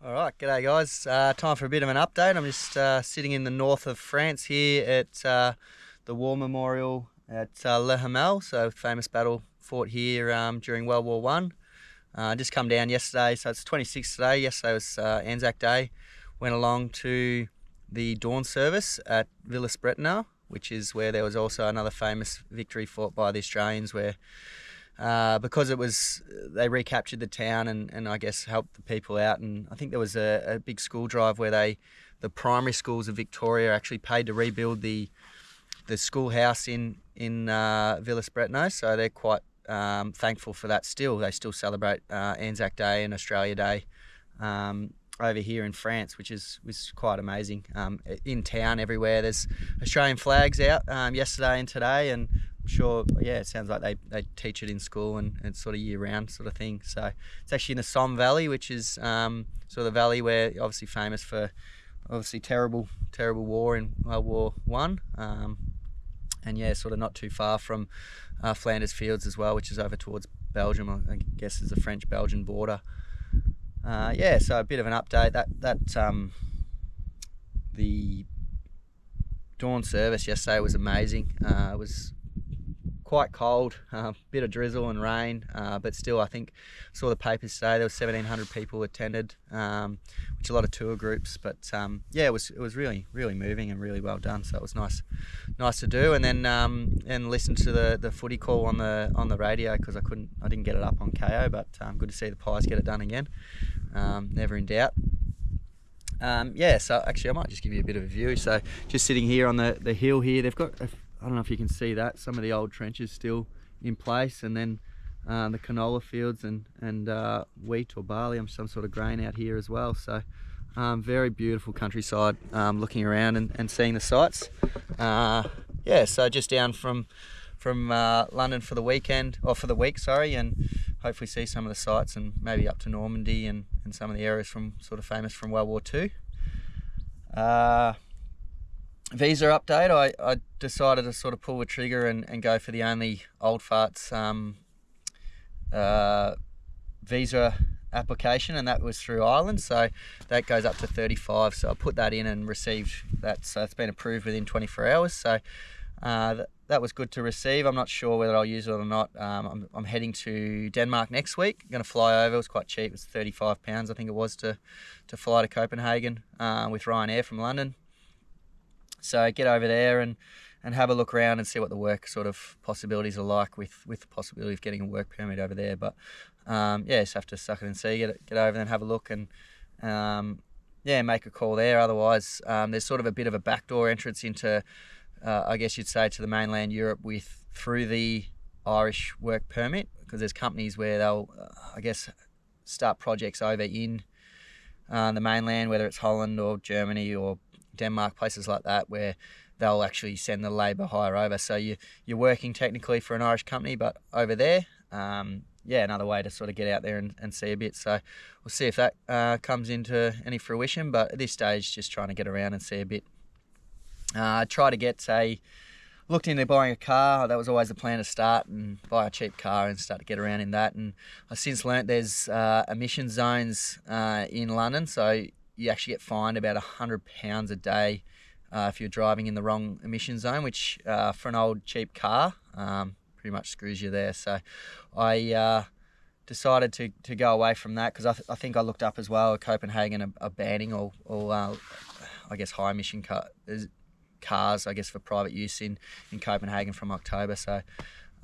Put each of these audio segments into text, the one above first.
All right, g'day guys. Time for a bit of an update. I'm just sitting in the north of France here at the War Memorial at Le Hamel, so famous battle fought here during World War One. Just come down yesterday, so it's 26th today. Yesterday was ANZAC Day. Went along to the dawn service at Villiers-Bretonneux, which is where there was also another famous victory fought by the Australians where because they recaptured the town and I guess helped the people out. And I think there was a big school drive where the primary schools of Victoria actually paid to rebuild the schoolhouse in Villiers-Bretonneux. So they're quite thankful for that still. They still celebrate ANZAC Day and Australia Day over here in France, which is quite amazing. In town everywhere, there's Australian flags out yesterday and today, and I'm sure, yeah, it sounds like they teach it in school and it's sort of year-round sort of thing. So it's actually in the Somme Valley, which is sort of the valley where obviously famous for obviously terrible war in World War One, and yeah, sort of not too far from Flanders Fields as well, which is over towards Belgium. I guess is the French-Belgian border. Yeah, so a bit of an update. The dawn service yesterday was amazing. It was quite cold, bit of drizzle and rain, but still I think I saw the papers today there was 1,700 people attended, which a lot of tour groups, but yeah, it was really moving and really well done. So it was nice to do, and then listen to the footy call on the radio because I didn't get it up on KO, but good to see the Pies get it done again. Never in doubt. Yeah, so actually I might just give you a bit of a view. So just sitting here on the hill here, they've got I don't know if you can see that, some of the old trenches still in place, and then the canola fields and wheat or barley, some sort of grain out here as well. So very beautiful countryside, looking around and seeing the sights. Yeah, so just down from London for the weekend, or for the week, sorry, and hopefully see some of the sights and maybe up to Normandy and some of the areas from sort of famous from World War II. Visa update, I decided to sort of pull the trigger and go for the only old farts visa application, and that was through Ireland, so that goes up to 35. So I put that in and received that, so it's been approved within 24 hours. So that was good to receive. I'm not sure whether I'll use it or not. I'm heading to Denmark next week. I'm going to fly over. It was quite cheap. It was £35, I think it was, to fly to Copenhagen with Ryanair from London. So get over there and have a look around and see what the work sort of possibilities are like with the possibility of getting a work permit over there. But yeah, just have to suck it and see, get over there and have a look and yeah, make a call there. Otherwise, there's sort of a bit of a backdoor entrance into, I guess you'd say, to the mainland Europe through the Irish work permit, because there's companies where they'll, I guess, start projects over in the mainland, whether it's Holland or Germany or Denmark, places like that, where they'll actually send the labour hire over. So you're working technically for an Irish company, but over there, yeah, another way to sort of get out there and see a bit. So we'll see if that comes into any fruition, but at this stage, just trying to get around and see a bit. Looked into buying a car. That was always the plan, to start and buy a cheap car and start to get around in that. And I've since learnt there's emission zones in London, so you actually get fined about £100 a day if you're driving in the wrong emission zone, which for an old cheap car pretty much screws you there. So I decided to go away from that, because I think I looked up as well, Copenhagen are banning all I guess high emission cars, I guess, for private use in Copenhagen from October. So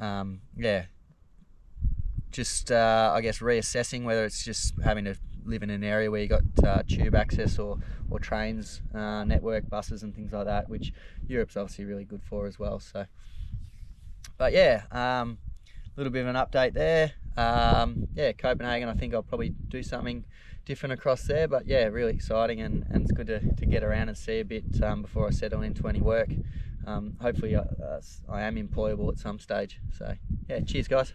yeah, just I guess reassessing whether it's just having to live in an area where you got tube access or trains, network buses and things like that, which Europe's obviously really good for as well. So, but yeah, a little bit of an update there. Yeah, Copenhagen, I think I'll probably do something different across there, but yeah, really exciting, and it's good to get around and see a bit before I settle into any work. Hopefully I am employable at some stage. So yeah, cheers guys.